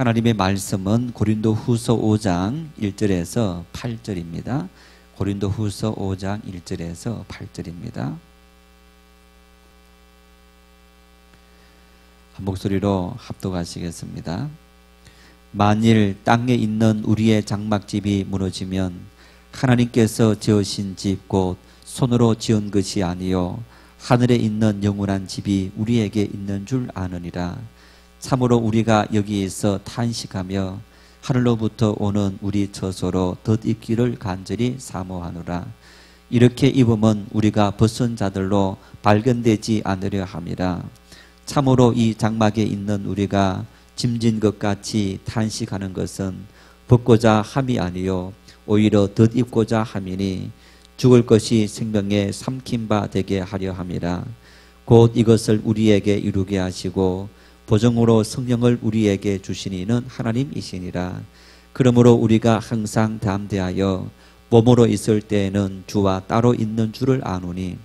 하나님의 말씀은 고린도후서 5장 1절에서 8절입니다. 고린도후서 5장 1절에서 8절입니다. 한 목소리로 합독하시겠습니다. 만일 땅에 있는 우리의 장막집이 무너지면 하나님께서 지으신 집 곧 손으로 지은 것이 아니요 하늘에 있는 영원한 집이 우리에게 있는 줄 아느니라. 참으로 우리가 여기에서 탄식하며 하늘로부터 오는 우리 처소로 덧입기를 간절히 사모하노라. 이렇게 입으면 우리가 벗은 자들로 발견되지 않으려 함이라. 참으로 이 장막에 있는 우리가 짐진 것 같이 탄식하는 것은 벗고자 함이 아니요 오히려 덧입고자 함이니 죽을 것이 생명에 삼킨 바 되게 하려 함이라. 곧 이것을 우리에게 이루게 하시고 보정으로 성령을 우리에게 주시니는 하나님이시니라. 그러므로 우리가 항상 담대하여 몸으로 있을 때에는 주와 따로 있는 줄을 아노니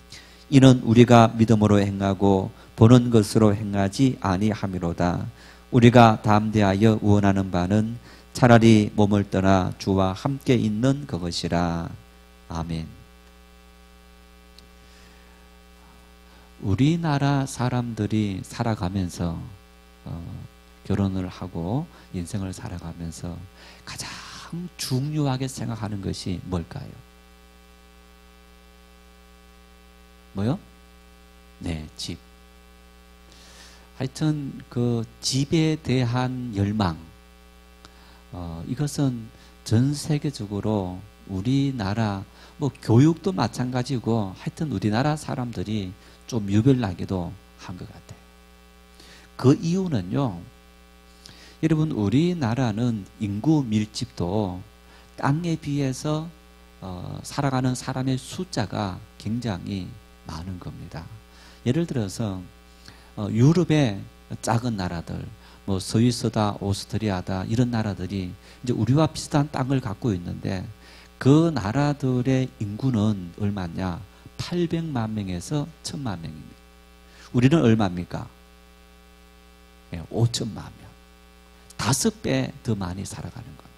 이는 우리가 믿음으로 행하고 보는 것으로 행하지 아니함이로다. 우리가 담대하여 원하는 바는 차라리 몸을 떠나 주와 함께 있는 그것이라. 아멘. 우리나라 사람들이 살아가면서 결혼을 하고 인생을 살아가면서 가장 중요하게 생각하는 것이 뭘까요? 뭐요? 네, 집. 하여튼 그 집에 대한 열망, 이것은 전 세계적으로 우리나라 뭐 교육도 마찬가지고 하여튼 우리나라 사람들이 좀 유별나기도 한 것 같아요. 그 이유는요, 여러분 우리나라는 인구 밀집도 땅에 비해서 살아가는 사람의 숫자가 굉장히 많은 겁니다. 예를 들어서 유럽의 작은 나라들, 뭐 스위스다, 오스트리아다 이런 나라들이 이제 우리와 비슷한 땅을 갖고 있는데 그 나라들의 인구는 얼마냐? 800만 명에서 1000만 명입니다. 우리는 얼마입니까? 5천만 명. 5배 더 많이 살아가는 겁니다.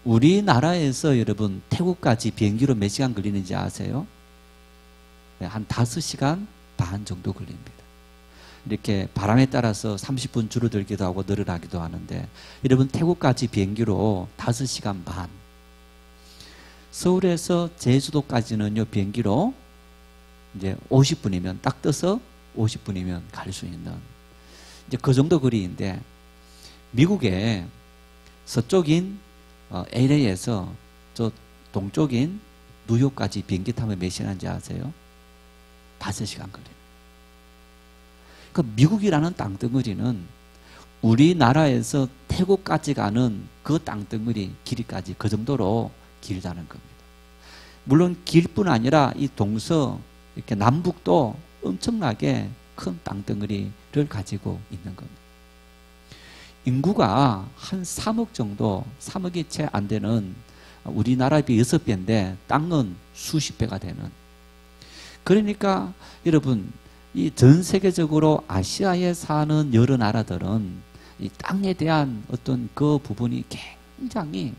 우리나라에서 여러분 태국까지 비행기로 몇 시간 걸리는지 아세요? 한 5시간 반 정도 걸립니다. 이렇게 바람에 따라서 30분 줄어들기도 하고 늘어나기도 하는데 여러분 태국까지 비행기로 5시간 반. 서울에서 제주도까지는요 비행기로 이제 50분이면 딱 떠서 50분이면 갈 수 있는 이제 그 정도 거리인데 미국의 서쪽인 LA에서 저 동쪽인 뉴욕까지 비행기 타면 몇 시간인지 아세요? 5시간 걸립니다. 그 미국이라는 땅덩어리는 우리나라에서 태국까지 가는 그 땅덩어리 길이까지 그 정도로 길다는 겁니다. 물론 길뿐 아니라 이 동서 이렇게 남북도 엄청나게 큰 땅덩어리를 가지고 있는 겁니다. 인구가 한 3억 정도, 3억이 채 안 되는 우리나라에 비해 6배인데 땅은 수십 배가 되는. 그러니까 여러분 이 전 세계적으로 아시아에 사는 여러 나라들은 이 땅에 대한 어떤 그 부분이 굉장히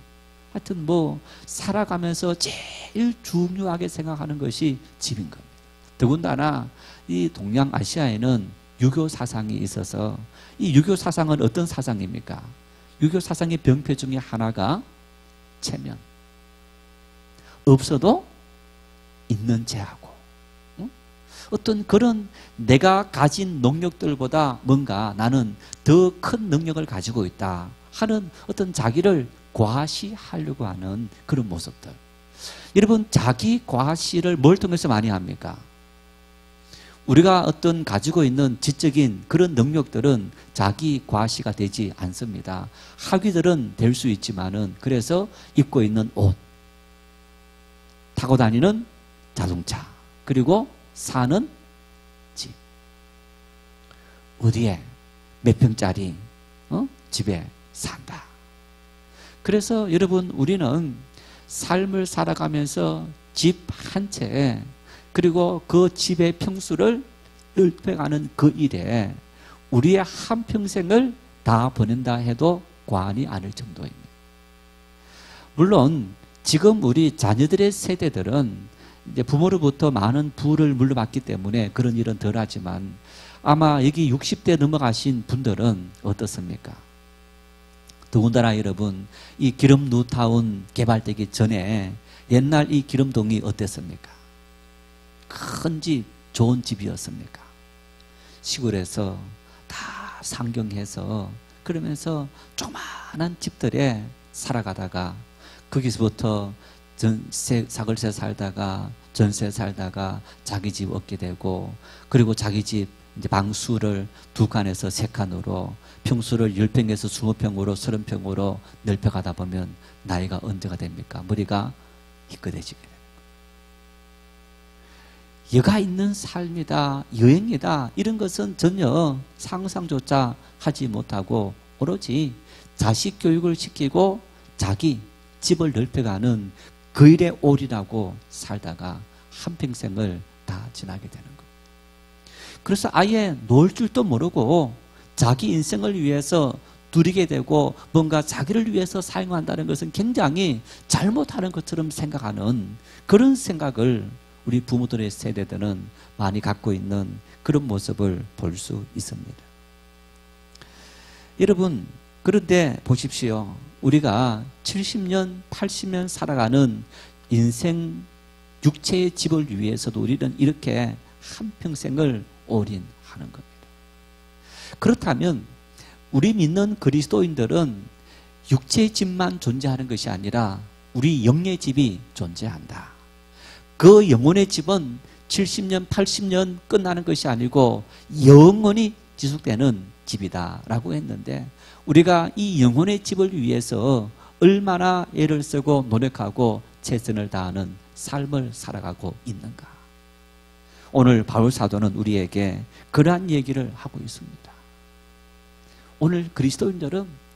하여튼 뭐 살아가면서 제일 중요하게 생각하는 것이 집인 겁니다. 더군다나 이 동양아시아에는 유교 사상이 있어서 이 유교 사상은 어떤 사상입니까? 유교 사상의 병폐 중에 하나가 체면. 없어도 있는 체하고 어떤 그런 내가 가진 능력들보다 뭔가 나는 더 큰 능력을 가지고 있다 하는 어떤 자기를 과시하려고 하는 그런 모습들. 여러분 자기 과시를 뭘 통해서 많이 합니까? 우리가 어떤 가지고 있는 지적인 그런 능력들은 자기 과시가 되지 않습니다. 학위들은 될 수 있지만은 그래서 입고 있는 옷, 타고 다니는 자동차, 그리고 사는 집. 어디에 몇 평짜리 집에 산다. 그래서 여러분 우리는 삶을 살아가면서 집 한 채에 그리고 그 집의 평수를 넓혀가는 그 일에 우리의 한평생을 다 보낸다 해도 과언이 아닐 정도입니다. 물론 지금 우리 자녀들의 세대들은 이제 부모로부터 많은 부를 물려받기 때문에 그런 일은 덜하지만 아마 여기 60대 넘어가신 분들은 어떻습니까? 더군다나 여러분, 이 기름 뉴타운 개발되기 전에 옛날 이 기름동이 어땠습니까? 큰 집, 좋은 집이었습니까? 시골에서 다 상경해서 그러면서 조그마한 집들에 살아가다가 거기서부터 사글세 살다가 전세 살다가 자기 집 얻게 되고, 그리고 자기 집 이제 방수를 2칸에서 3칸으로, 평수를 10평에서 20평으로 30평으로 넓혀가다 보면 나이가 언제가 됩니까? 머리가 희끗해지게 됩니다. 여가 있는 삶이다, 여행이다, 이런 것은 전혀 상상조차 하지 못하고 오로지 자식 교육을 시키고 자기 집을 넓혀가는 그 일에 올인하고 살다가 한평생을 다 지나게 되는 것. 그래서 아예 놀 줄도 모르고 자기 인생을 위해서 누리게 되고 뭔가 자기를 위해서 사용한다는 것은 굉장히 잘못하는 것처럼 생각하는 그런 생각을 우리 부모들의 세대들은 많이 갖고 있는 그런 모습을 볼 수 있습니다. 여러분, 그런데 보십시오. 우리가 70년, 80년 살아가는 인생 육체의 집을 위해서도 우리는 이렇게 한평생을 올인하는 겁니다. 그렇다면 우리 믿는 그리스도인들은 육체의 집만 존재하는 것이 아니라 우리 영의 집이 존재한다. 그 영혼의 집은 70년, 80년 끝나는 것이 아니고 영원히 지속되는 집이다 라고 했는데, 우리가 이 영혼의 집을 위해서 얼마나 애를 쓰고 노력하고 최선을 다하는 삶을 살아가고 있는가. 오늘 바울 사도는 우리에게 그러한 얘기를 하고 있습니다. 오늘 그리스도인들은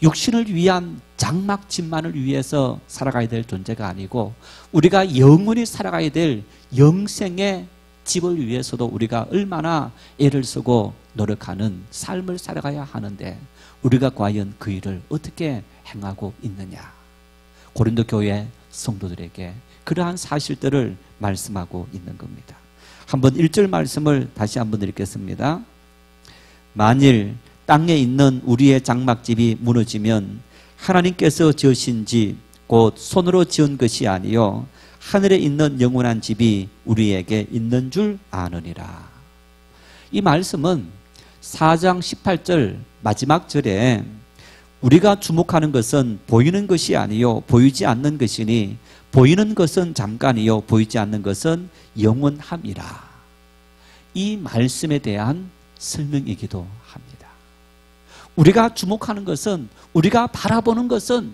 육신을 위한 장막집만을 위해서 살아가야 될 존재가 아니고 우리가 영원히 살아가야 될 영생의 집을 위해서도 우리가 얼마나 애를 쓰고 노력하는 삶을 살아가야 하는데, 우리가 과연 그 일을 어떻게 행하고 있느냐. 고린도 교회 성도들에게 그러한 사실들을 말씀하고 있는 겁니다. 한번 1절 말씀을 다시 한번 읽겠습니다. 만일 땅에 있는 우리의 장막집이 무너지면 하나님께서 지으신 집 곧 손으로 지은 것이 아니요 하늘에 있는 영원한 집이 우리에게 있는 줄 아느니라. 이 말씀은 4장 18절 마지막 절에 우리가 주목하는 것은 보이는 것이 아니요 보이지 않는 것이니 보이는 것은 잠깐이요 보이지 않는 것은 영원함이라. 이 말씀에 대한 설명이기도 합니다. 우리가 주목하는 것은, 우리가 바라보는 것은,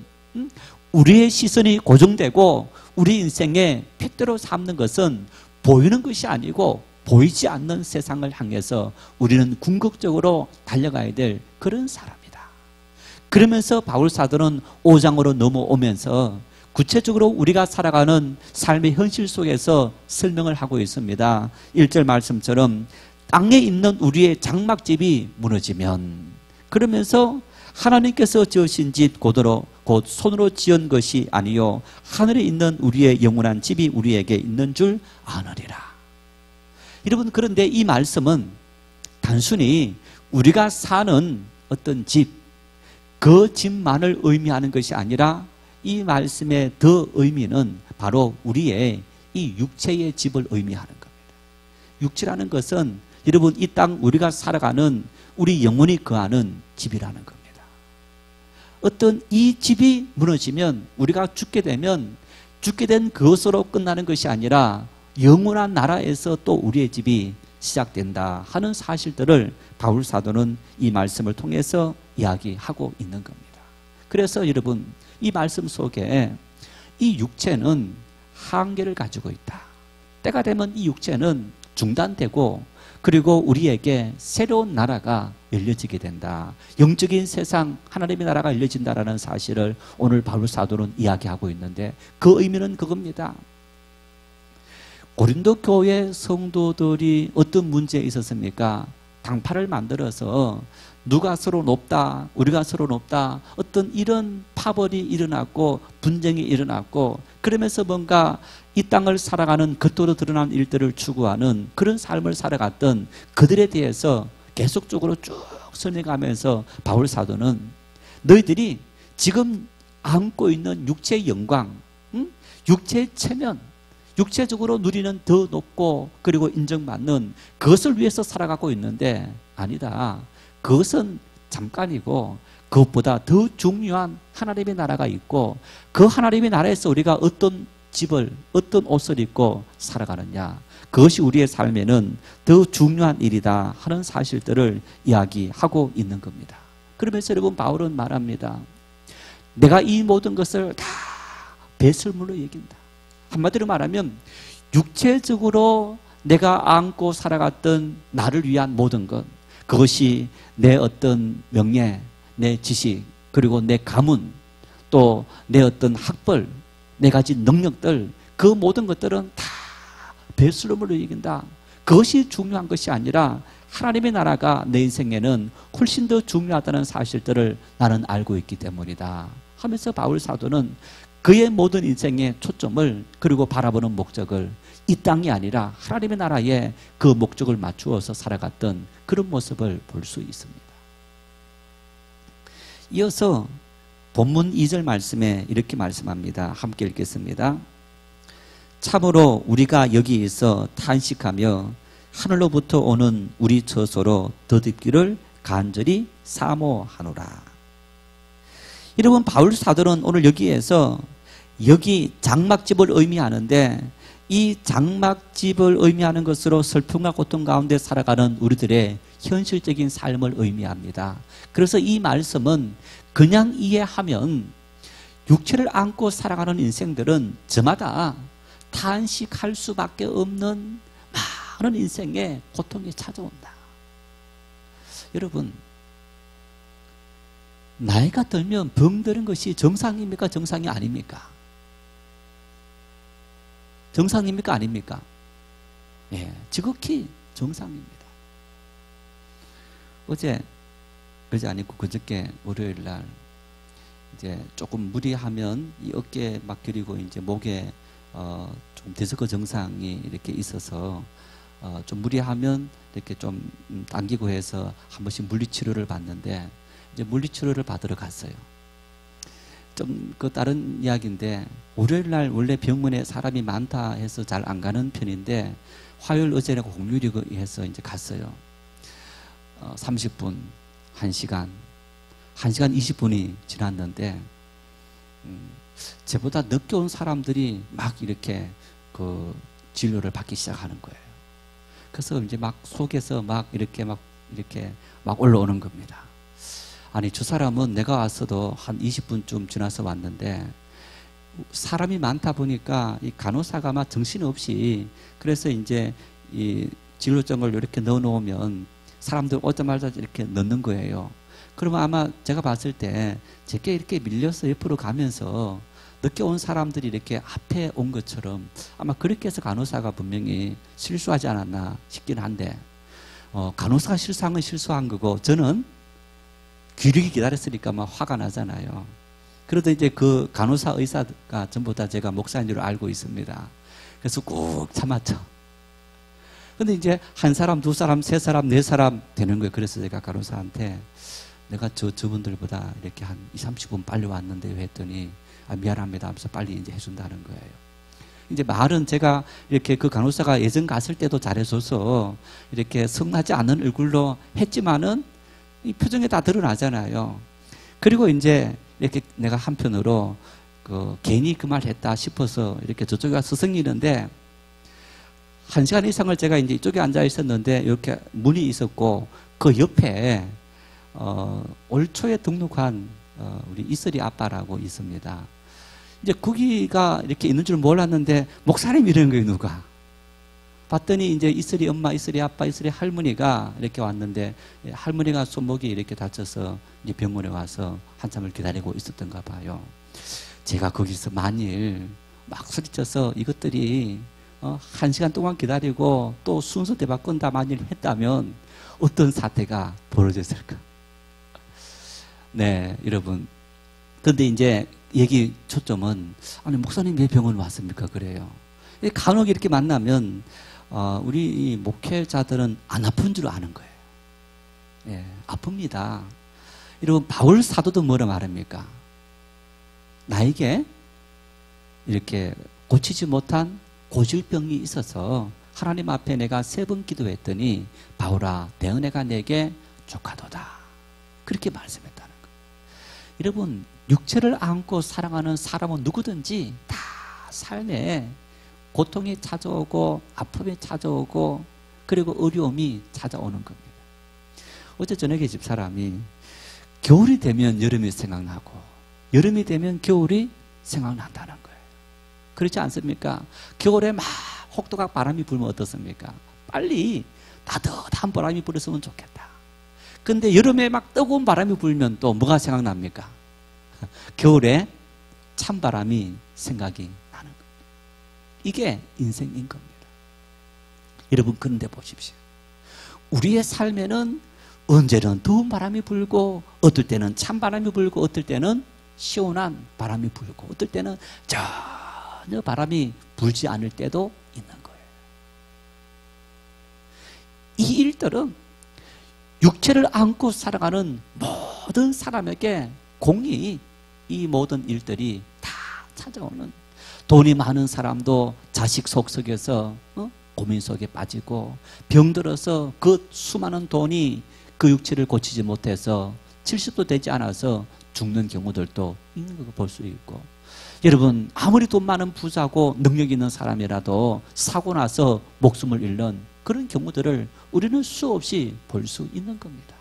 우리의 시선이 고정되고 우리 인생의 핏대로 삼는 것은 보이는 것이 아니고 보이지 않는 세상을 향해서 우리는 궁극적으로 달려가야 될 그런 사람이다. 그러면서 바울 사도는 5장으로 넘어오면서 구체적으로 우리가 살아가는 삶의 현실 속에서 설명을 하고 있습니다. 1절 말씀처럼 땅에 있는 우리의 장막집이 무너지면, 그러면서 하나님께서 지으신 집 곧 손으로 지은 것이 아니요 하늘에 있는 우리의 영원한 집이 우리에게 있는 줄 아느리라. 여러분, 그런데 이 말씀은 단순히 우리가 사는 어떤 집, 그 집만을 의미하는 것이 아니라 이 말씀의 더 의미는 바로 우리의 이 육체의 집을 의미하는 겁니다. 육체라는 것은 여러분, 이 땅 우리가 살아가는 우리 영혼이 거하는 집이라는 겁니다. 어떤 이 집이 무너지면, 우리가 죽게 되면 죽게 된 그것으로 끝나는 것이 아니라 영원한 나라에서 또 우리의 집이 시작된다 하는 사실들을 바울 사도는 이 말씀을 통해서 이야기하고 있는 겁니다. 그래서 여러분, 이 말씀 속에 이 육체는 한계를 가지고 있다. 때가 되면 이 육체는 중단되고, 그리고 우리에게 새로운 나라가 열려지게 된다. 영적인 세상, 하나님의 나라가 열려진다라는 사실을 오늘 바울 사도는 이야기하고 있는데, 그 의미는 그겁니다. 고린도 교회 성도들이 어떤 문제에 있었습니까? 당파를 만들어서 누가 서로 높다, 우리가 서로 높다, 어떤 이런 파벌이 일어났고 분쟁이 일어났고, 그러면서 뭔가 이 땅을 살아가는 겉으로 드러난 일들을 추구하는 그런 삶을 살아갔던 그들에 대해서 계속적으로 쭉 설명하면서 바울 사도는 너희들이 지금 안고 있는 육체의 영광, 육체의 체면, 육체적으로 누리는 더 높고 그리고 인정받는 그것을 위해서 살아가고 있는데, 아니다. 그것은 잠깐이고 그것보다 더 중요한 하나님의 나라가 있고, 그 하나님의 나라에서 우리가 어떤 집을, 어떤 옷을 입고 살아가느냐, 그것이 우리의 삶에는 더 중요한 일이다 하는 사실들을 이야기하고 있는 겁니다. 그러면서 여러분, 바울은 말합니다. 내가 이 모든 것을 다 배설물로 여긴다. 한마디로 말하면 육체적으로 내가 안고 살아갔던 나를 위한 모든 것, 그것이 내 어떤 명예, 내 지식, 그리고 내 가문, 또 내 어떤 학벌, 내 가진 능력들, 그 모든 것들은 다 배설물로 여긴다. 그것이 중요한 것이 아니라 하나님의 나라가 내 인생에는 훨씬 더 중요하다는 사실들을 나는 알고 있기 때문이다 하면서 바울 사도는 그의 모든 인생의 초점을, 그리고 바라보는 목적을 이 땅이 아니라 하나님의 나라에 그 목적을 맞추어서 살아갔던 그런 모습을 볼 수 있습니다. 이어서 본문 2절 말씀에 이렇게 말씀합니다. 함께 읽겠습니다. 참으로 우리가 여기에서 탄식하며 하늘로부터 오는 우리 처소로 더딥기를 간절히 사모하노라. 여러분, 바울 사도는 오늘 여기에서, 여기 장막집을 의미하는데, 이 장막집을 의미하는 것으로 슬픔과 고통 가운데 살아가는 우리들의 현실적인 삶을 의미합니다. 그래서 이 말씀은 그냥 이해하면 육체를 안고 살아가는 인생들은 저마다 탄식할 수밖에 없는 많은 인생의 고통이 찾아온다. 여러분, 나이가 들면 병드는 것이 정상입니까? 정상이 아닙니까? 정상입니까? 아닙니까? 예, 지극히 정상입니다. 어제 아니고 그저께 월요일 날 이제 조금 무리하면 이 어깨 막 결이고 이제 목에 좀 디스크 증상이 이렇게 있어서 좀 무리하면 이렇게 좀 당기고 해서 한 번씩 물리치료를 받는데, 이제 물리치료를 받으러 갔어요. 좀 그 다른 이야기인데, 월요일 날 원래 병원에 사람이 많다 해서 잘 안 가는 편인데 화요일 어제라고 공휴일이 해서 이제 갔어요. 30분, 1시간 20분이 지났는데 저보다 늦게 온 사람들이 막 이렇게 그 진료를 받기 시작하는 거예요. 그래서 이제 막 속에서 막 이렇게 올라오는 겁니다. 아니, 저 사람은 내가 왔어도 한 20분쯤 지나서 왔는데 사람이 많다 보니까 이 간호사가 막 정신없이, 그래서 이제 이 진료증을 이렇게 넣어 놓으면 사람들 오자마자 이렇게 넣는 거예요. 그러면 아마 제가 봤을 때 제게 이렇게 밀려서 옆으로 가면서 늦게 온 사람들이 이렇게 앞에 온 것처럼 아마 그렇게 해서 간호사가 분명히 실수하지 않았나 싶긴 한데, 간호사가 실수한 건 실수한 거고 저는 귀르게 기다렸으니까 막 화가 나잖아요. 그래도 이제 그 간호사 의사가 전부 다 제가 목사인 줄 알고 있습니다. 그래서 꾹 참았죠. 근데 이제 한 사람, 두 사람, 세 사람, 네 사람 되는 거예요. 그래서 제가 간호사한테 내가 저분들보다 이렇게 한 20-30분 빨리 왔는데 했더니 미안합니다 하면서 빨리 이제 해준다는 거예요. 이제 말은 제가 이렇게 그 간호사가 예전 갔을 때도 잘해줘서 이렇게 성나지 않는 얼굴로 했지만은 이 표정에 다 드러나잖아요. 그리고 이제 이렇게 내가 한편으로 괜히 그 말 했다 싶어서 이렇게 저쪽에 가서 서성이는데, 1시간 이상을 제가 이제 이쪽에 앉아 있었는데 이렇게 문이 있었고 그 옆에 올 초에 등록한 우리 이슬이 아빠라고 있습니다. 이제 거기가 이렇게 있는 줄 몰랐는데 목사님 이러는 거예요. 누가 봤더니 이제 이슬이 엄마, 이슬이 아빠, 이슬이 할머니가 이렇게 왔는데, 할머니가 손목이 이렇게 다쳐서 이제 병원에 와서 한참을 기다리고 있었던가 봐요. 제가 거기서 만일 막 소리쳐서 이것들이 한 시간 동안 기다리고 또 순서 대바꾼다 만일 했다면 어떤 사태가 벌어졌을까? 네, 여러분. 근데 이제 얘기 초점은, 아니, 목사님 왜 병원 왔습니까? 그래요. 간혹 이렇게 만나면, 우리 목회자들은 안 아픈 줄 아는 거예요. 예, 아픕니다. 여러분, 바울 사도도 뭐라 말합니까? 나에게 이렇게 고치지 못한 고질병이 있어서 하나님 앞에 내가 3번 기도했더니 바울아, 내 은혜가 내게 족하도다. 그렇게 말씀했다는 거예요. 여러분, 육체를 안고 사랑하는 사람은 누구든지 다 삶에 고통이 찾아오고 아픔이 찾아오고 그리고 어려움이 찾아오는 겁니다. 어제 저녁에 집사람이 겨울이 되면 여름이 생각나고 여름이 되면 겨울이 생각난다는 거예요. 그렇지 않습니까? 겨울에 막 혹독한 바람이 불면 어떻습니까? 빨리 따뜻한 바람이 불었으면 좋겠다. 근데 여름에 막 뜨거운 바람이 불면 또 뭐가 생각납니까? 겨울에 찬바람이 생각이 나는 겁니다. 이게 인생인 겁니다. 여러분, 그런데 보십시오. 우리의 삶에는 언제는 더운 바람이 불고 어떨 때는 찬바람이 불고 어떨 때는 시원한 바람이 불고 어떨 때는 전혀 바람이 불지 않을 때도 있는 거예요. 이 일들은 육체를 안고 살아가는 모든 사람에게 공히 이 모든 일들이 다 찾아오는, 돈이 많은 사람도 자식 속속에서 고민 속에 빠지고 병들어서 그 수많은 돈이 그 육체를 고치지 못해서 70도 되지 않아서 죽는 경우들도 있는 거 볼 수 있고, 여러분, 아무리 돈 많은 부자고 능력 있는 사람이라도 사고 나서 목숨을 잃는 그런 경우들을 우리는 수없이 볼 수 있는 겁니다.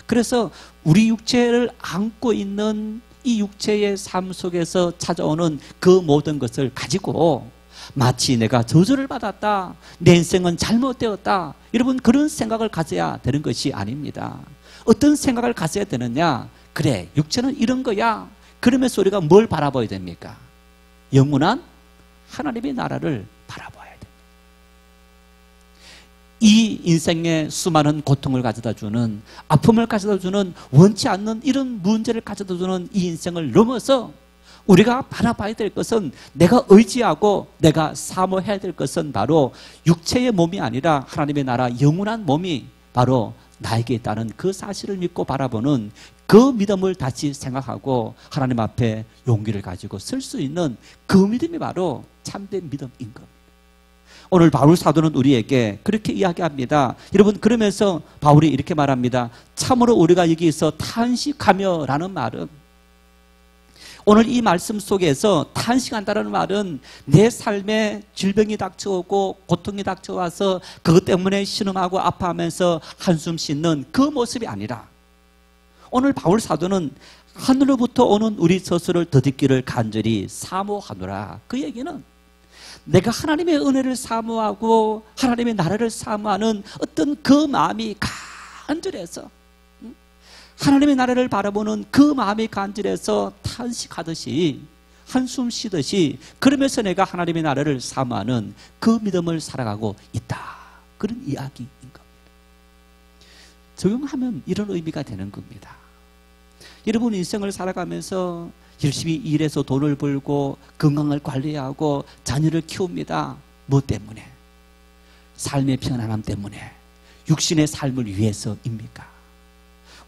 그래서 우리 육체를 안고 있는 이 육체의 삶 속에서 찾아오는 그 모든 것을 가지고 마치 내가 저주를 받았다, 내 인생은 잘못되었다, 여러분, 그런 생각을 가져야 되는 것이 아닙니다. 어떤 생각을 가져야 되느냐? 그래, 육체는 이런 거야. 그러면서 우리가 뭘 바라봐야 됩니까? 영원한 하나님의 나라를 바라봐야 됩니다. 이 인생의 수많은 고통을 가져다주는, 아픔을 가져다주는, 원치 않는 이런 문제를 가져다주는 이 인생을 넘어서 우리가 바라봐야 될 것은, 내가 의지하고 내가 사모해야 될 것은 바로 육체의 몸이 아니라 하나님의 나라 영원한 몸이 바로 나에게 있다는 그 사실을 믿고 바라보는 그 믿음을 다시 생각하고 하나님 앞에 용기를 가지고 설 수 있는 그 믿음이 바로 참된 믿음인 겁니다. 오늘 바울 사도는 우리에게 그렇게 이야기합니다. 여러분, 그러면서 바울이 이렇게 말합니다. 참으로 우리가 여기서 탄식하며 라는 말은, 오늘 이 말씀 속에서 탄식한다는 말은 내 삶에 질병이 닥쳐오고 고통이 닥쳐와서 그것 때문에 신음하고 아파하면서 한숨 씻는 그 모습이 아니라, 오늘 바울 사도는 하늘로부터 오는 우리 저수를 더듬기를 간절히 사모하노라. 그 얘기는 내가 하나님의 은혜를 사모하고 하나님의 나라를 사모하는 어떤 그 마음이 간절해서, 하나님의 나라를 바라보는 그 마음이 간절해서 탄식하듯이, 한숨 쉬듯이, 그러면서 내가 하나님의 나라를 사모하는 그 믿음을 살아가고 있다, 그런 이야기인 겁니다. 적용하면 이런 의미가 되는 겁니다. 여러분, 인생을 살아가면서 열심히 일해서 돈을 벌고 건강을 관리하고 자녀를 키웁니다. 뭐 때문에? 삶의 편안함 때문에, 육신의 삶을 위해서입니까?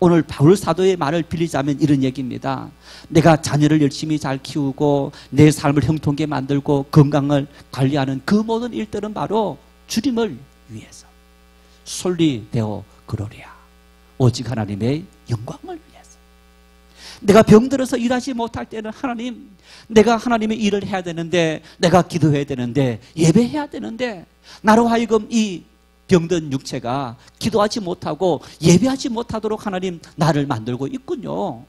오늘 바울 사도의 말을 빌리자면 이런 얘기입니다. 내가 자녀를 열심히 잘 키우고 내 삶을 형통하게 만들고 건강을 관리하는 그 모든 일들은 바로 주님을 위해서, 솔리 데오 그로리아, 오직 하나님의 영광을 위해서. 내가 병들어서 일하지 못할 때는 하나님, 내가 하나님의 일을 해야 되는데, 내가 기도해야 되는데, 예배해야 되는데, 나로 하여금 이 병든 육체가 기도하지 못하고 예배하지 못하도록 하나님 나를 만들고 있군요.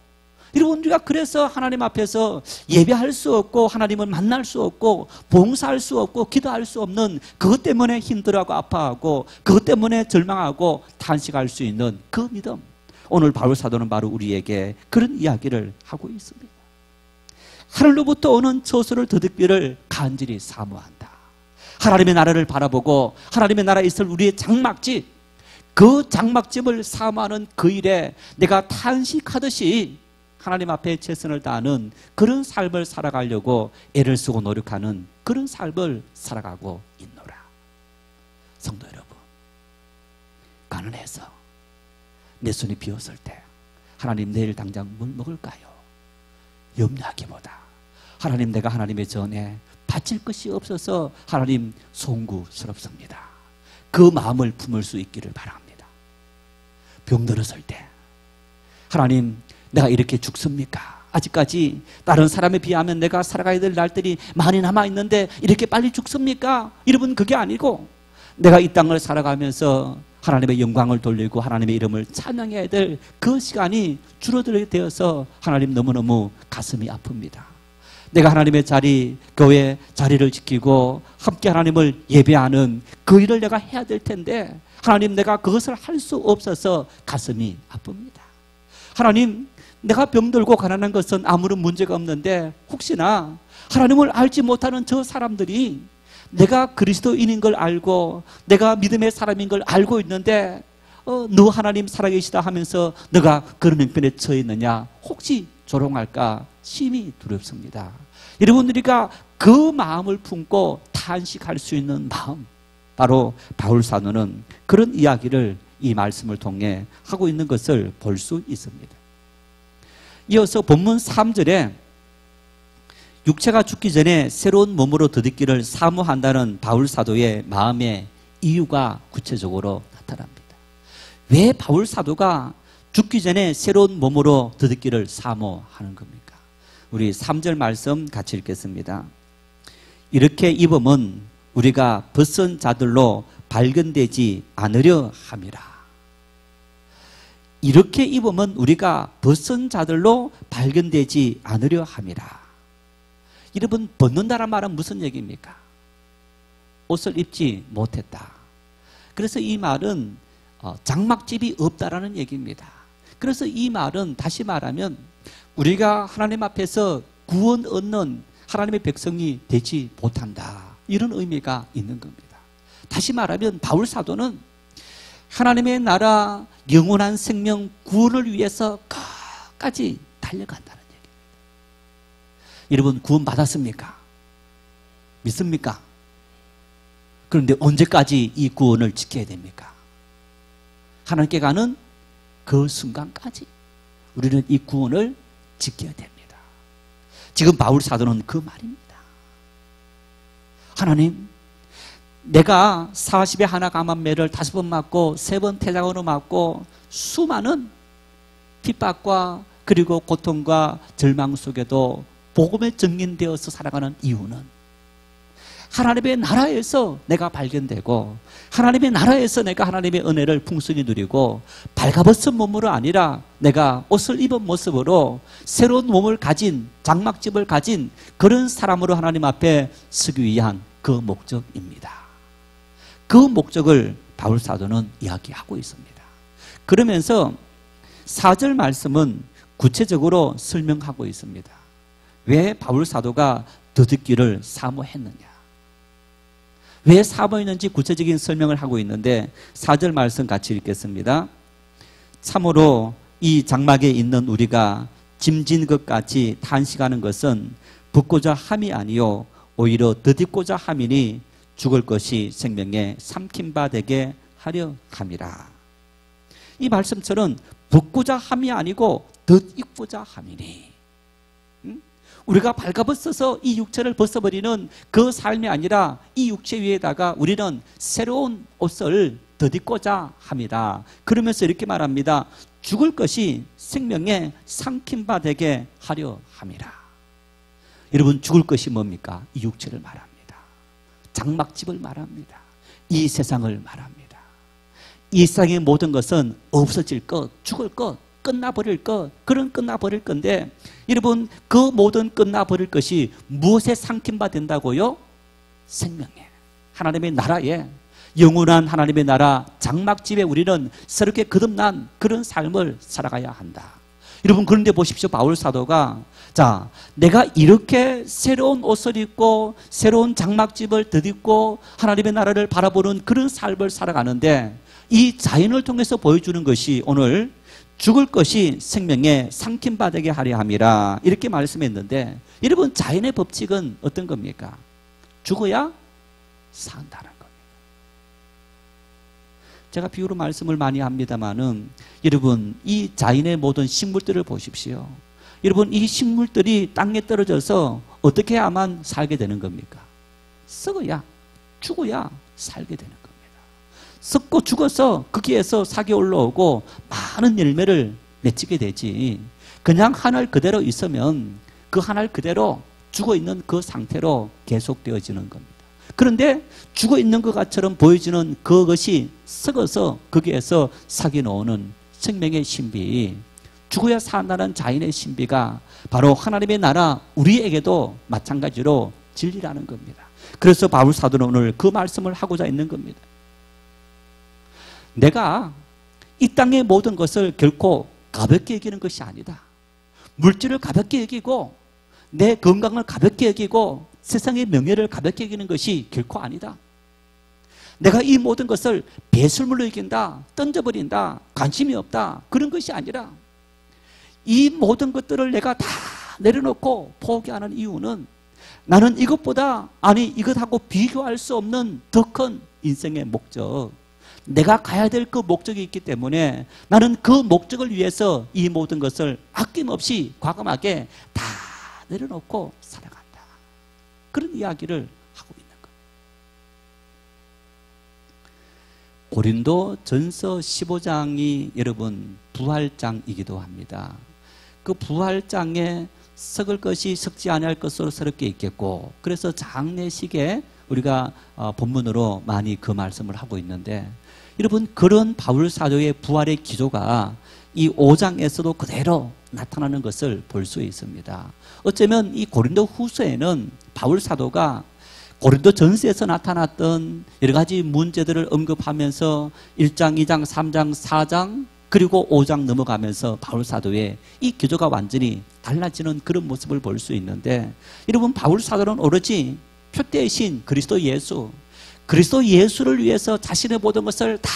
여러분, 우리가 그래서 하나님 앞에서 예배할 수 없고 하나님을 만날 수 없고 봉사할 수 없고 기도할 수 없는, 그것 때문에 힘들어하고 아파하고 그것 때문에 절망하고 탄식할 수 있는 그 믿음, 오늘 바울 사도는 바로 우리에게 그런 이야기를 하고 있습니다. 하늘로부터 오는 저수를 더듬기를 간절히 사모한다. 하나님의 나라를 바라보고 하나님의 나라에 있을 우리의 장막집, 그 장막집을 사모하는 그 일에 내가 탄식하듯이 하나님 앞에 최선을 다하는 그런 삶을 살아가려고 애를 쓰고 노력하는 그런 삶을 살아가고 있노라. 성도 여러분, 가난해서 내 손이 비었을 때 하나님 내일 당장 뭘 먹을까요? 염려하기보다 하나님, 내가 하나님의 전에 바칠 것이 없어서 하나님 송구스럽습니다. 그 마음을 품을 수 있기를 바랍니다. 병들었을 때 하나님, 내가 이렇게 죽습니까? 아직까지 다른 사람에 비하면 내가 살아가야 될 날들이 많이 남아있는데 이렇게 빨리 죽습니까? 여러분, 그게 아니고 내가 이 땅을 살아가면서 하나님의 영광을 돌리고 하나님의 이름을 찬양해야 될 그 시간이 줄어들게 되어서 하나님 너무너무 가슴이 아픕니다. 내가 하나님의 자리, 교회 자리를 지키고 함께 하나님을 예배하는 그 일을 내가 해야 될 텐데 하나님, 내가 그것을 할 수 없어서 가슴이 아픕니다. 하나님, 내가 병들고 가난한 것은 아무런 문제가 없는데 혹시나 하나님을 알지 못하는 저 사람들이 내가 그리스도인인 걸 알고 내가 믿음의 사람인 걸 알고 있는데 너 하나님 살아계시다 하면서 너가 그런 형편에 처해 있느냐, 혹시 조롱할까 심히 두렵습니다. 여러분, 우리가 그 마음을 품고 탄식할 수 있는 마음, 바로 바울 사도는 그런 이야기를 이 말씀을 통해 하고 있는 것을 볼 수 있습니다. 이어서 본문 3절에 육체가 죽기 전에 새로운 몸으로 더디기를 사모한다는 바울 사도의 마음의 이유가 구체적으로 나타납니다. 왜 바울 사도가 죽기 전에 새로운 몸으로 더디기를 사모하는 겁니까? 우리 3절 말씀 같이 읽겠습니다. 이렇게 입으면 우리가 벗은 자들로 발견되지 않으려 함이라. 이렇게 입으면 우리가 벗은 자들로 발견되지 않으려 함이라. 여러분, 벗는다란 말은 무슨 얘기입니까? 옷을 입지 못했다. 그래서 이 말은 장막집이 없다라는 얘기입니다. 그래서 이 말은 다시 말하면 우리가 하나님 앞에서 구원 얻는 하나님의 백성이 되지 못한다, 이런 의미가 있는 겁니다. 다시 말하면 바울 사도는 하나님의 나라 영원한 생명 구원을 위해서 끝까지 달려간다는 얘기입니다. 여러분, 구원 받았습니까? 믿습니까? 그런데 언제까지 이 구원을 지켜야 됩니까? 하나님께 가는 그 순간까지 우리는 이 구원을 지켜야 됩니다. 지금 바울 사도는 그 말입니다. 하나님, 내가 40에 하나 감한매를 5번 맞고 3번 태장으로 맞고 수많은 핍박과 그리고 고통과 절망 속에도 복음에 증인되어서 살아가는 이유는 하나님의 나라에서 내가 발견되고 하나님의 나라에서 내가 하나님의 은혜를 풍성히 누리고 발가벗은 몸으로 아니라 내가 옷을 입은 모습으로 새로운 몸을 가진, 장막집을 가진 그런 사람으로 하나님 앞에 서기 위한 그 목적입니다. 그 목적을 바울 사도는 이야기하고 있습니다. 그러면서 4절 말씀은 구체적으로 설명하고 있습니다. 왜 바울 사도가 더듣기를 사모했느냐, 왜 사모했는지 구체적인 설명을 하고 있는데 4절 말씀 같이 읽겠습니다. 참으로 이 장막에 있는 우리가 짐진 것 같이 탄식하는 것은 붙고자 함이 아니요 오히려 더딛고자 함이니 죽을 것이 생명에 삼킨 바 되게 하려 함이라. 이 말씀처럼 붙고자 함이 아니고 덧입고자 함이니, 우리가 발가벗어서 이 육체를 벗어버리는 그 삶이 아니라 이 육체 위에다가 우리는 새로운 옷을 덧입고자 합니다. 그러면서 이렇게 말합니다. 죽을 것이 생명에 삼킨 바 되게 하려 함이라. 여러분, 죽을 것이 뭡니까? 이 육체를 말합니다. 장막집을 말합니다. 이 세상을 말합니다. 이 세상의 모든 것은 없어질 것, 죽을 것, 끝나버릴 것, 그런 끝나버릴 건데 여러분, 그 모든 끝나버릴 것이 무엇에 삼킨 바 된다고요? 생명에, 하나님의 나라에, 영원한 하나님의 나라 장막집에 우리는 새롭게 거듭난 그런 삶을 살아가야 한다. 여러분, 그런데 보십시오. 바울 사도가, 자, 내가 이렇게 새로운 옷을 입고 새로운 장막집을 덧입고 하나님의 나라를 바라보는 그런 삶을 살아가는데, 이 자연을 통해서 보여주는 것이 오늘 죽을 것이 생명에 삼킴바되게 하려 함이라, 이렇게 말씀했는데, 여러분, 자연의 법칙은 어떤 겁니까? 죽어야 산다는 겁니다. 제가 비유로 말씀을 많이 합니다만은, 여러분, 이 자연의 모든 식물들을 보십시오. 여러분, 이 식물들이 땅에 떨어져서 어떻게 해야만 살게 되는 겁니까? 썩어야, 죽어야 살게 되는 겁니다. 썩고 죽어서 거기에서 싹이 올라오고 많은 열매를 맺히게 되지, 그냥 하늘 그대로 있으면 그 하늘 그대로 죽어있는 그 상태로 계속되어지는 겁니다. 그런데 죽어있는 것처럼 보여지는 그것이 썩어서 거기에서 싹이 나오는 생명의 신비, 죽어야 산다는 자연의 신비가 바로 하나님의 나라, 우리에게도 마찬가지로 진리라는 겁니다. 그래서 바울 사도는 오늘 그 말씀을 하고자 있는 겁니다. 내가 이 땅의 모든 것을 결코 가볍게 여기는 것이 아니다. 물질을 가볍게 여기고 내 건강을 가볍게 여기고 세상의 명예를 가볍게 여기는 것이 결코 아니다. 내가 이 모든 것을 배설물로 여긴다, 던져버린다, 관심이 없다, 그런 것이 아니라, 이 모든 것들을 내가 다 내려놓고 포기하는 이유는 나는 이것보다, 아니 이것하고 비교할 수 없는 더 큰 인생의 목적, 내가 가야 될 그 목적이 있기 때문에 나는 그 목적을 위해서 이 모든 것을 아낌없이 과감하게 다 내려놓고 살아간다. 그런 이야기를 하고 있는 거예요. 고린도 전서 15장이 여러분 부활장이기도 합니다. 그 부활장에 썩을 것이 썩지 아니할 것으로 새롭게 있겠고, 그래서 장례식에 우리가 본문으로 많이 그 말씀을 하고 있는데, 여러분, 그런 바울 사도의 부활의 기조가 이 5장에서도 그대로 나타나는 것을 볼 수 있습니다. 어쩌면 이 고린도 후서에는 바울 사도가 고린도 전서에서 나타났던 여러 가지 문제들을 언급하면서 1장, 2장, 3장, 4장 그리고 5장 넘어가면서 바울 사도의 이 기조가 완전히 달라지는 그런 모습을 볼 수 있는데, 여러분, 바울 사도는 오로지 표대의 신 그리스도 예수, 그리스도 예수를 위해서 자신의 모든 것을 다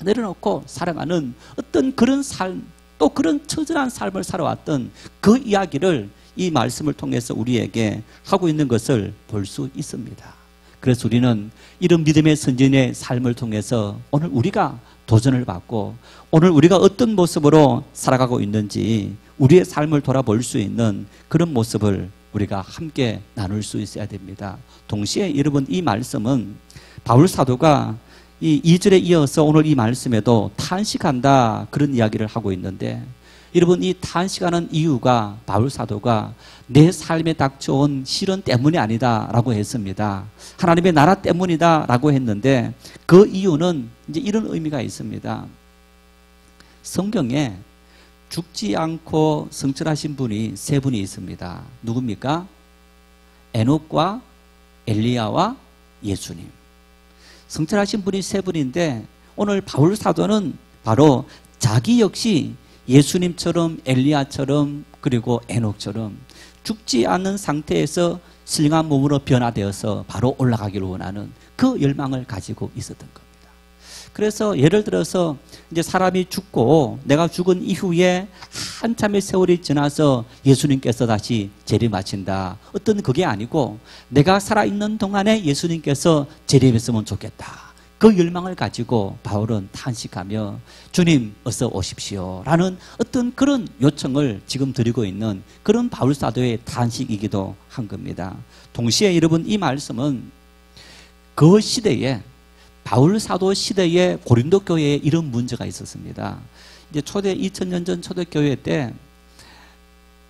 내려놓고 살아가는 어떤 그런 삶, 또 그런 처절한 삶을 살아왔던 그 이야기를 이 말씀을 통해서 우리에게 하고 있는 것을 볼 수 있습니다. 그래서 우리는 이런 믿음의 선진의 삶을 통해서 오늘 우리가 도전을 받고 오늘 우리가 어떤 모습으로 살아가고 있는지 우리의 삶을 돌아볼 수 있는 그런 모습을 우리가 함께 나눌 수 있어야 됩니다. 동시에 여러분, 이 말씀은 바울 사도가 이 2절에 이어서 오늘 이 말씀에도 탄식한다, 그런 이야기를 하고 있는데, 여러분, 이 탄식하는 이유가 바울 사도가 내 삶에 닥쳐온 시련 때문이 아니다 라고 했습니다. 하나님의 나라 때문이다 라고 했는데, 그 이유는 이제 이런 의미가 있습니다. 성경에 죽지 않고 성철하신 분이 세 분이 있습니다. 누굽니까? 에녹과 엘리야와 예수님. 성철하신 분이 세 분인데, 오늘 바울 사도는 바로 자기 역시 예수님처럼 엘리야처럼 그리고 에녹처럼 죽지 않는 상태에서 신령한 몸으로 변화되어서 바로 올라가기를 원하는 그 열망을 가지고 있었던 겁니다. 그래서 예를 들어서 이제 사람이 죽고 내가 죽은 이후에 한참의 세월이 지나서 예수님께서 다시 재림하신다, 어떤 그게 아니고 내가 살아있는 동안에 예수님께서 재림했으면 좋겠다, 그 열망을 가지고 바울은 탄식하며 주님 어서 오십시오 라는 어떤 그런 요청을 지금 드리고 있는 그런 바울 사도의 탄식이기도 한 겁니다. 동시에 여러분, 이 말씀은 그 시대에, 바울 사도 시대에 고린도 교회에 이런 문제가 있었습니다. 이제 초대 2000년 전 초대교회 때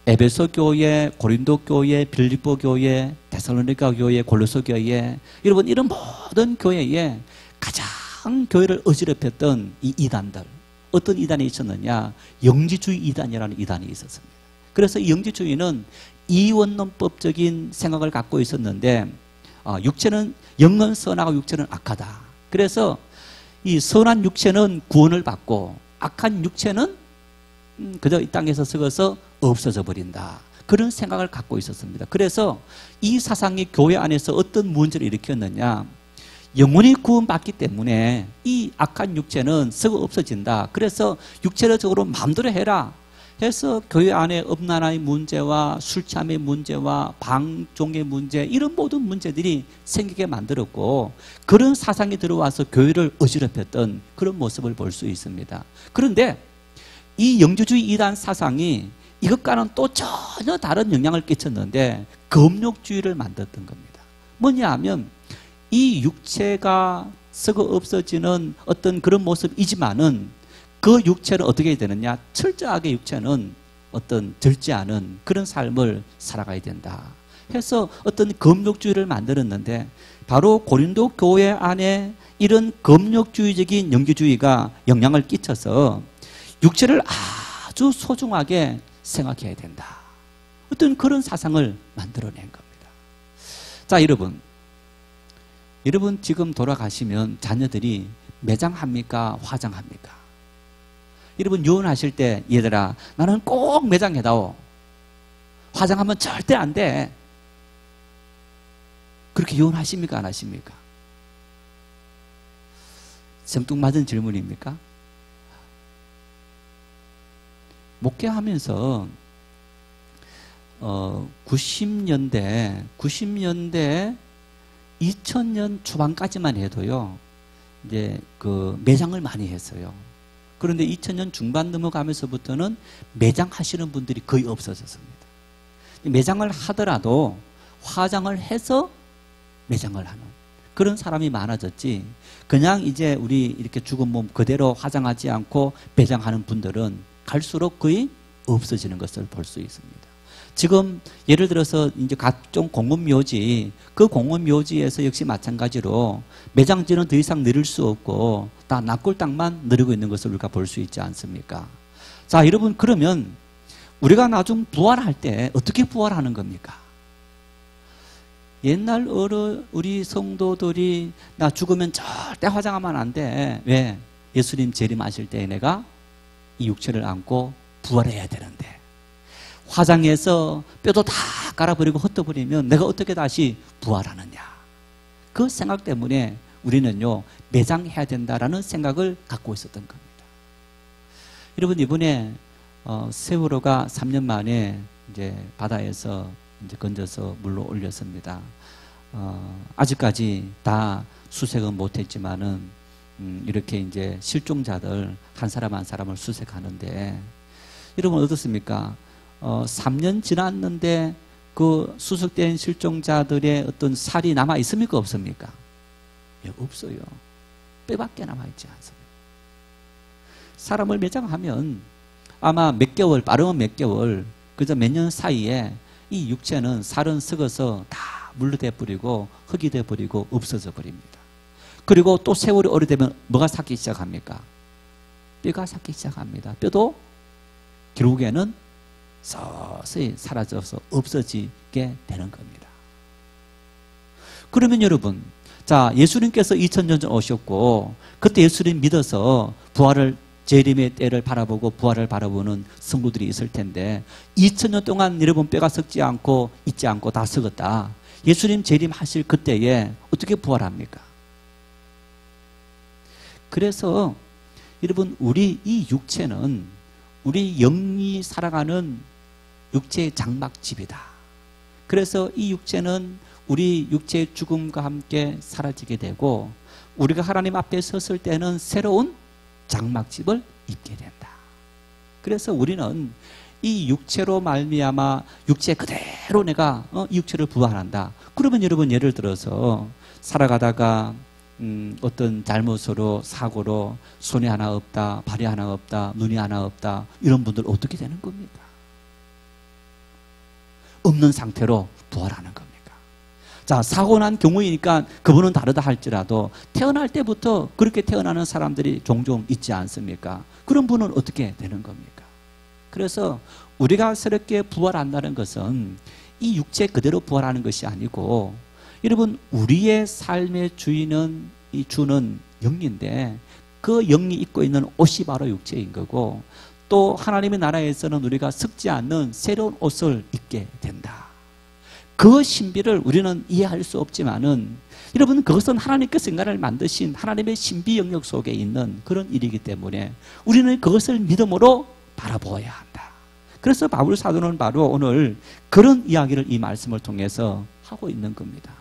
에베소 교회, 고린도 교회, 빌립보 교회, 데살로니가 교회, 골로새 교회, 여러분, 이런 모든 교회에 가장 교회를 어지럽혔던 이 이단들, 어떤 이단이 있었느냐? 영지주의 이단이라는 이단이 있었습니다. 그래서 이 영지주의는 이원론법적인 생각을 갖고 있었는데, 육체는, 영은 선하고 육체는 악하다. 그래서 이 선한 육체는 구원을 받고 악한 육체는 그저 이 땅에서 썩어서 없어져 버린다. 그런 생각을 갖고 있었습니다. 그래서 이 사상이 교회 안에서 어떤 문제를 일으켰느냐. 영혼이 구원받기 때문에 이 악한 육체는 썩어 없어진다. 그래서 육체적으로 마음대로 해라 해서 교회 안에 음란의 문제와 술 취함의 문제와 방종의 문제, 이런 모든 문제들이 생기게 만들었고, 그런 사상이 들어와서 교회를 어지럽혔던 그런 모습을 볼 수 있습니다. 그런데 이 영주주의 이단 사상이 이것과는 또 전혀 다른 영향을 끼쳤는데 금욕주의를 만들었던 겁니다. 뭐냐 하면 이 육체가 썩어 없어지는 어떤 그런 모습이지만은 그 육체는 어떻게 해야 되느냐? 철저하게 육체는 어떤 절지 않은 그런 삶을 살아가야 된다 해서 어떤 금욕주의를 만들었는데, 바로 고린도 교회 안에 이런 금욕주의적인 영주주의가 영향을 끼쳐서 육체를 아주 소중하게 생각해야 된다. 어떤 그런 사상을 만들어낸 겁니다. 자, 여러분 지금 돌아가시면 자녀들이 매장합니까? 화장합니까? 여러분 유언하실 때 얘들아 나는 꼭 매장해다오. 화장하면 절대 안 돼. 그렇게 유언하십니까? 안 하십니까? 생뚱맞은 질문입니까? 목회하면서 90년대 2000년 초반까지만 해도요, 이제 그 매장을 많이 했어요. 그런데 2000년 중반 넘어가면서부터는 매장하시는 분들이 거의 없어졌습니다. 매장을 하더라도 화장을 해서 매장을 하는 그런 사람이 많아졌지, 그냥 이제 우리 이렇게 죽은 몸 그대로 화장하지 않고 매장하는 분들은 갈수록 거의 없어지는 것을 볼 수 있습니다. 지금 예를 들어서 이제 각종 공원묘지, 그 공원묘지에서 역시 마찬가지로 매장지는 더 이상 늘릴 수 없고 다 납골 땅만 누리고 있는 것을 우리가 볼 수 있지 않습니까? 자, 여러분 그러면 우리가 나중 부활할 때 어떻게 부활하는 겁니까? 옛날 우리 성도들이 나 죽으면 절대 화장하면 안 돼. 왜? 예수님 재림하실 때 내가 이 육체를 안고 부활해야 되는데, 화장해서 뼈도 다 깔아버리고 흩어버리면 내가 어떻게 다시 부활하느냐. 그 생각 때문에 우리는요, 매장해야 된다라는 생각을 갖고 있었던 겁니다. 여러분, 이번에 세월호가 3년 만에 이제 바다에서 이제 건져서 물로 올렸습니다. 아직까지 다 수색은 못했지만은 이렇게 이제 실종자들 한 사람 한 사람을 수색하는데, 여러분 어떻습니까? 3년 지났는데 그 수색된 실종자들의 어떤 살이 남아 있습니까? 없습니까? 예, 없어요. 뼈밖에 남아 있지 않습니다. 사람을 매장하면 아마 몇 개월, 빠르면 몇 개월, 그저 몇 년 사이에 이 육체는 살은 썩어서 다 물로 돼버리고 흙이 돼버리고 없어져 버립니다. 그리고 또 세월이 오래되면 뭐가 삭기 시작합니까? 뼈가 삭기 시작합니다. 뼈도 결국에는 서서히 사라져서 없어지게 되는 겁니다. 그러면 여러분, 자, 예수님께서 2000년 전 오셨고 그때 예수님 믿어서 부활을, 재림의 때를 바라보고 부활을 바라보는 성도들이 있을 텐데, 2000년 동안 여러분 뼈가 썩지 않고 있지 않고 다 썩었다. 예수님 재림하실 그때에 어떻게 부활합니까? 그래서 여러분, 우리 이 육체는 우리 영이 살아가는 육체의 장막집이다. 그래서 이 육체는 우리 육체의 죽음과 함께 사라지게 되고 우리가 하나님 앞에 섰을 때는 새로운 장막집을 입게 된다. 그래서 우리는 이 육체로 말미암아 육체 그대로 내가 이 육체를 부활한다. 그러면 여러분, 예를 들어서 살아가다가 어떤 잘못으로, 사고로 손이 하나 없다, 발이 하나 없다, 눈이 하나 없다, 이런 분들 어떻게 되는 겁니까? 없는 상태로 부활하는 겁니까? 자, 사고 난 경우이니까 그분은 다르다 할지라도 태어날 때부터 그렇게 태어나는 사람들이 종종 있지 않습니까? 그런 분은 어떻게 되는 겁니까? 그래서 우리가 새롭게 부활한다는 것은 이 육체 그대로 부활하는 것이 아니고, 여러분, 우리의 삶의 주인은 이 주는 영인데 그 영이 입고 있는 옷이 바로 육체인 거고, 또 하나님의 나라에서는 우리가 썩지 않는 새로운 옷을 입게 된다. 그 신비를 우리는 이해할 수 없지만은 여러분, 그것은 하나님께서 인간을 만드신 하나님의 신비 영역 속에 있는 그런 일이기 때문에 우리는 그것을 믿음으로 바라보아야 한다. 그래서 바울 사도는 바로 오늘 그런 이야기를 이 말씀을 통해서 하고 있는 겁니다.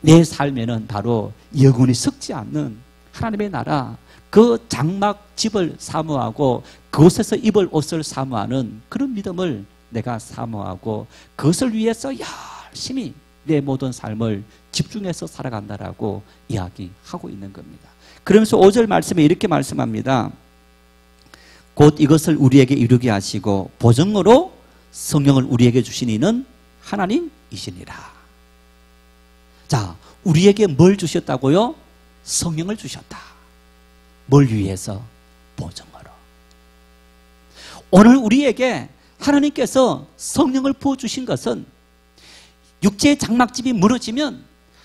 내 삶에는 바로 영원히 썩지 않는 하나님의 나라, 그 장막 집을 사모하고 그곳에서 입을 옷을 사모하는 그런 믿음을 내가 사모하고 그것을 위해서 열심히 내 모든 삶을 집중해서 살아간다라고 이야기하고 있는 겁니다. 그러면서 5절 말씀에 이렇게 말씀합니다. 곧 이것을 우리에게 이루게 하시고 보증으로 성령을 우리에게 주신 이는 하나님이시니라. 자, 우리에게 뭘 주셨다고요? 성령을 주셨다. 뭘 위해서? 보증으로. 오늘 우리에게 하나님께서 성령을 부어주신 것은 육체의 장막집이 무너지면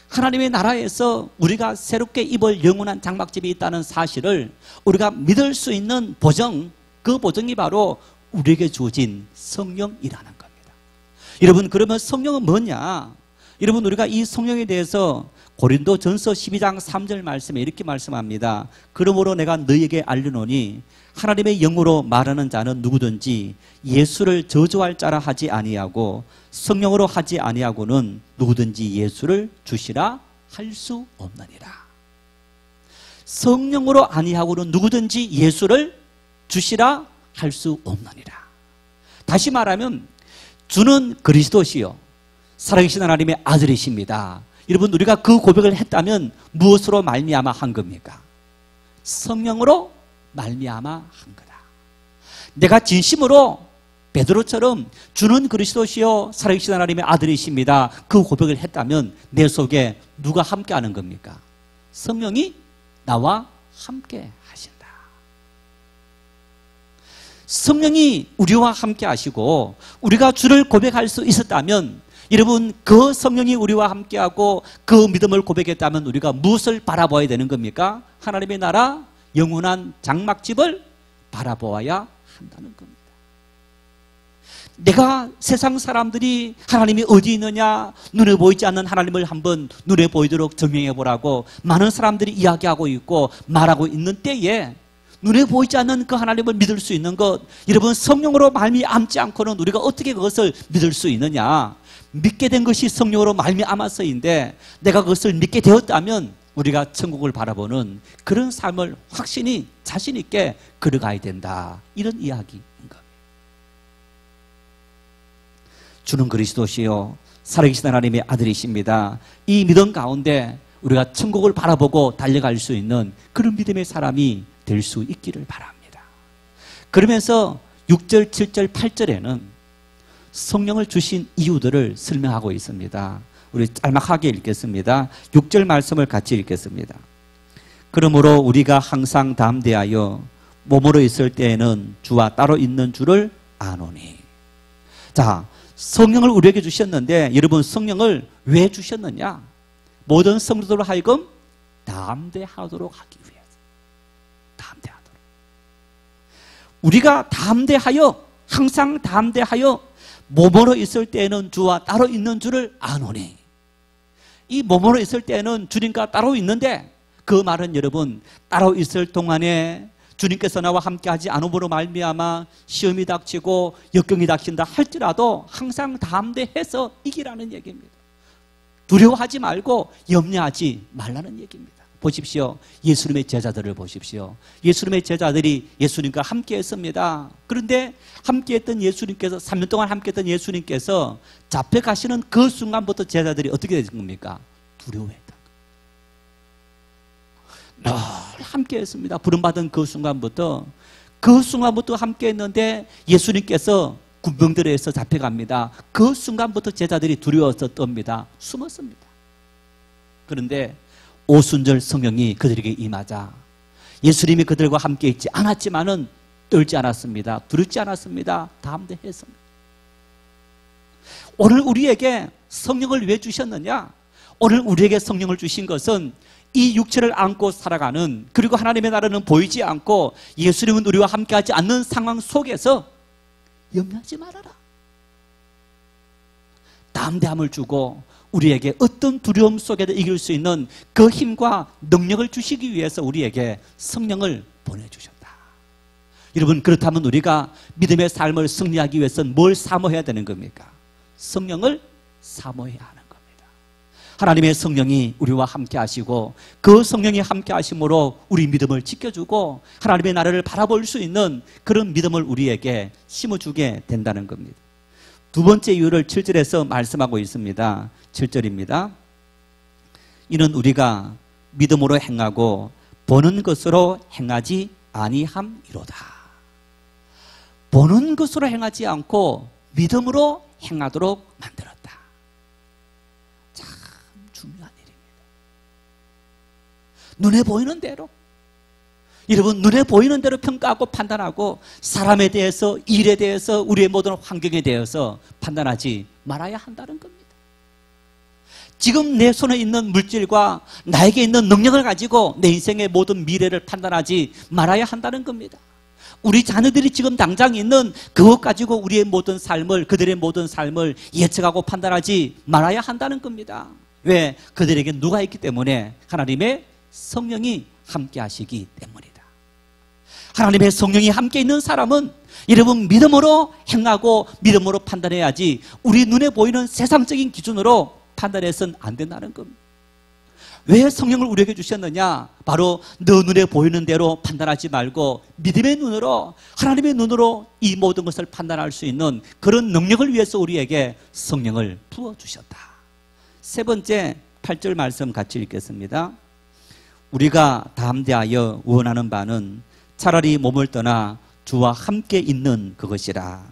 하나님의 나라에서 우리가 새롭게 입을 영원한 장막집이 있다는 사실을 우리가 믿을 수 있는 보증, 그 보증이 바로 우리에게 주어진 성령이라는 겁니다. 여러분, 그러면 성령은 뭐냐? 여러분, 우리가 이 성령에 대해서 고린도전서 12장 3절 말씀에 이렇게 말씀합니다. 그러므로 내가 너희에게 알려노니 하나님의 영으로 말하는 자는 누구든지 예수를 저주할 자라 하지 아니하고 성령으로 하지 아니하고는 누구든지 예수를 주시라 할 수 없느니라. 성령으로 아니하고는 누구든지 예수를 주시라 할 수 없느니라. 다시 말하면 주는 그리스도시요 살아계신 하나님의 아들이십니다. 여러분, 우리가 그 고백을 했다면 무엇으로 말미암아 한 겁니까? 성령으로 말미암아 한 거다. 내가 진심으로 베드로처럼 주는 그리스도시요 살아계신 하나님의 아들이십니다, 그 고백을 했다면 내 속에 누가 함께하는 겁니까? 성령이 나와 함께 하신다. 성령이 우리와 함께 하시고 우리가 주를 고백할 수 있었다면, 여러분, 그 성령이 우리와 함께하고 그 믿음을 고백했다면 우리가 무엇을 바라봐야 되는 겁니까? 하나님의 나라 영원한 장막집을 바라보아야 한다는 겁니다. 내가 세상 사람들이 하나님이 어디 있느냐, 눈에 보이지 않는 하나님을 한번 눈에 보이도록 증명해 보라고 많은 사람들이 이야기하고 있고 말하고 있는 때에 눈에 보이지 않는 그 하나님을 믿을 수 있는 것, 여러분, 성령으로 말미암지 않고는 우리가 어떻게 그것을 믿을 수 있느냐? 믿게 된 것이 성령으로 말미암아서인데 내가 그것을 믿게 되었다면 우리가 천국을 바라보는 그런 삶을 확신히 자신 있게 걸어가야 된다, 이런 이야기인 겁니다. 주는 그리스도시요 살아계신 하나님의 아들이십니다. 이 믿음 가운데 우리가 천국을 바라보고 달려갈 수 있는 그런 믿음의 사람이 될 수 있기를 바랍니다. 그러면서 6절, 7절, 8절에는 성령을 주신 이유들을 설명하고 있습니다. 우리 짤막하게 읽겠습니다. 6절 말씀을 같이 읽겠습니다. 그러므로 우리가 항상 담대하여 몸으로 있을 때에는 주와 따로 있는 줄을 아노니. 자, 성령을 우리에게 주셨는데 여러분, 성령을 왜 주셨느냐? 모든 성도들로 하여금 담대하도록 하기 위해서. 담대하도록. 우리가 담대하여, 항상 담대하여 몸으로 있을 때에는 주와 따로 있는 줄을 아노니. 이 몸으로 있을 때는 주님과 따로 있는데, 그 말은 여러분, 따로 있을 동안에 주님께서 나와 함께하지 않음으로 말미암아 시험이 닥치고 역경이 닥친다 할지라도 항상 담대해서 이기라는 얘기입니다. 두려워하지 말고 염려하지 말라는 얘기입니다. 보십시오. 예수님의 제자들을 보십시오. 예수님의 제자들이 예수님과 함께 했습니다. 그런데 함께했던 예수님께서, 3년 동안 함께했던 예수님께서 잡혀가시는 그 순간부터 제자들이 어떻게 된 겁니까? 두려워했다. 늘 함께 했습니다. 부름받은 그 순간부터 함께 했는데 예수님께서 군병들에 의해서 잡혀갑니다. 그 순간부터 제자들이 두려워서 떱니다. 숨었습니다. 그런데 오순절 성령이 그들에게 임하자 예수님이 그들과 함께 있지 않았지만은 떨지 않았습니다. 두렵지 않았습니다. 담대했습니다. 오늘 우리에게 성령을 왜 주셨느냐? 오늘 우리에게 성령을 주신 것은 이 육체를 안고 살아가는, 그리고 하나님의 나라는 보이지 않고 예수님은 우리와 함께하지 않는 상황 속에서 염려하지 말아라. 담대함을 주고 우리에게 어떤 두려움 속에도 이길 수 있는 그 힘과 능력을 주시기 위해서 우리에게 성령을 보내주셨다. 여러분, 그렇다면 우리가 믿음의 삶을 승리하기 위해서는 뭘 사모해야 되는 겁니까? 성령을 사모해야 하는 겁니다. 하나님의 성령이 우리와 함께 하시고 그 성령이 함께 하심으로 우리 믿음을 지켜주고 하나님의 나라를 바라볼 수 있는 그런 믿음을 우리에게 심어주게 된다는 겁니다. 두 번째 이유를 7절에서 말씀하고 있습니다. 7절입니다. 이는 우리가 믿음으로 행하고 보는 것으로 행하지 아니함이로다. 보는 것으로 행하지 않고 믿음으로 행하도록 만들었다. 참 중요한 일입니다. 눈에 보이는 대로, 여러분, 눈에 보이는 대로 평가하고 판단하고 사람에 대해서, 일에 대해서, 우리의 모든 환경에 대해서 판단하지 말아야 한다는 겁니다. 지금 내 손에 있는 물질과 나에게 있는 능력을 가지고 내 인생의 모든 미래를 판단하지 말아야 한다는 겁니다. 우리 자녀들이 지금 당장 있는 그것 가지고 우리의 모든 삶을, 그들의 모든 삶을 예측하고 판단하지 말아야 한다는 겁니다. 왜? 그들에게 누가 있기 때문에? 하나님의 성령이 함께 하시기 때문이다. 하나님의 성령이 함께 있는 사람은 여러분 믿음으로 행하고 믿음으로 판단해야지 우리 눈에 보이는 세상적인 기준으로 판단해서는 안 된다는 겁니다. 왜 성령을 우리에게 주셨느냐? 바로 너 눈에 보이는 대로 판단하지 말고 믿음의 눈으로, 하나님의 눈으로 이 모든 것을 판단할 수 있는 그런 능력을 위해서 우리에게 성령을 부어주셨다. 세 번째 8절 말씀 같이 읽겠습니다. 우리가 담대하여 원하는 바는 차라리 몸을 떠나 주와 함께 있는 그것이라.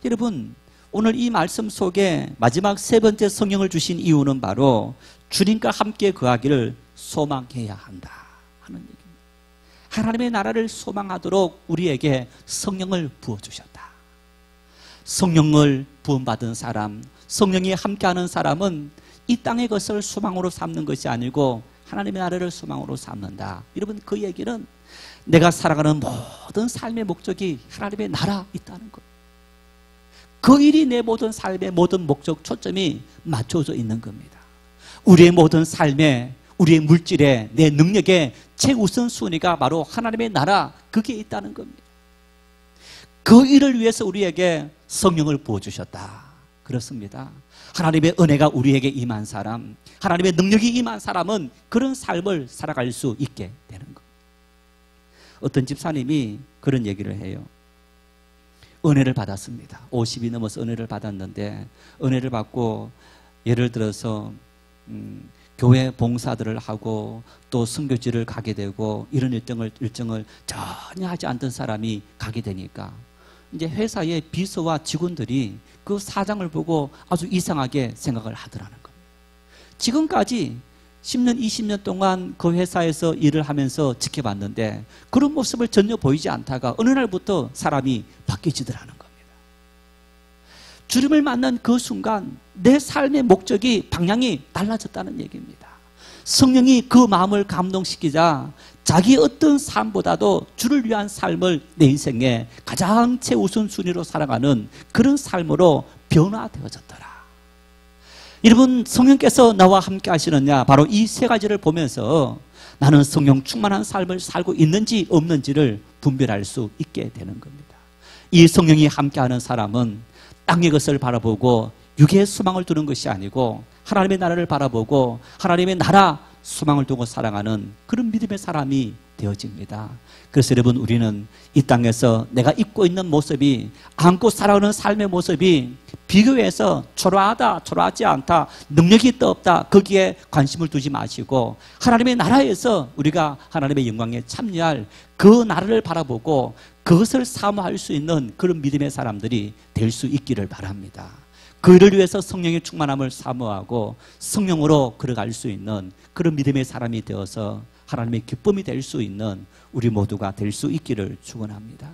여러분, 오늘 이 말씀 속에 마지막 세 번째 성령을 주신 이유는 바로 주님과 함께 거하기를 소망해야 한다 하는 얘기입니다. 하나님의 나라를 소망하도록 우리에게 성령을 부어주셨다. 성령을 부음받은 사람, 성령이 함께하는 사람은 이 땅의 것을 소망으로 삼는 것이 아니고 하나님의 나라를 소망으로 삼는다. 여러분, 그 얘기는 내가 살아가는 모든 삶의 목적이 하나님의 나라 있다는 것. 그 일이 내 모든 삶의 모든 목적, 초점이 맞춰져 있는 겁니다. 우리의 모든 삶에, 우리의 물질에, 내 능력에 최우선 순위가 바로 하나님의 나라, 그게 있다는 겁니다. 그 일을 위해서 우리에게 성령을 부어주셨다. 그렇습니다. 하나님의 은혜가 우리에게 임한 사람, 하나님의 능력이 임한 사람은 그런 삶을 살아갈 수 있게 되는 겁니다. 어떤 집사님이 그런 얘기를 해요. 은혜를 받았습니다. 50이 넘어서 은혜를 받았는데, 은혜를 받고 예를 들어서 교회 봉사들을 하고 또 선교지를 가게 되고 이런 일정을 전혀 하지 않던 사람이 가게 되니까 이제 회사의 비서와 직원들이 그 사장을 보고 아주 이상하게 생각을 하더라는 겁니다. 지금까지 10년, 20년 동안 그 회사에서 일을 하면서 지켜봤는데 그런 모습을 전혀 보이지 않다가 어느 날부터 사람이 바뀌어지더라는 겁니다. 주님을 만난 그 순간 내 삶의 목적이, 방향이 달라졌다는 얘기입니다. 성령이 그 마음을 감동시키자 자기 어떤 삶보다도 주를 위한 삶을 내 인생에 가장 최우선순위로 살아가는 그런 삶으로 변화되어졌더라. 여러분, 성령께서 나와 함께 하시느냐? 바로 이 세 가지를 보면서 나는 성령 충만한 삶을 살고 있는지 없는지를 분별할 수 있게 되는 겁니다. 이 성령이 함께하는 사람은 땅의 것을 바라보고 육의 소망을 두는 것이 아니고 하나님의 나라를 바라보고 하나님의 나라 소망을 두고 살아가는 그런 믿음의 사람이 되어집니다. 그래서 여러분, 우리는 이 땅에서 내가 입고 있는 모습이, 안고 살아오는 삶의 모습이 비교해서 초라하다, 초라하지 않다, 능력이 있다 없다, 거기에 관심을 두지 마시고 하나님의 나라에서 우리가 하나님의 영광에 참여할 그 나라를 바라보고 그것을 사모할 수 있는 그런 믿음의 사람들이 될 수 있기를 바랍니다. 그 일을 위해서 성령의 충만함을 사모하고 성령으로 걸어갈 수 있는 그런 믿음의 사람이 되어서 하나님의 기쁨이 될 수 있는 우리 모두가 될 수 있기를 축원합니다.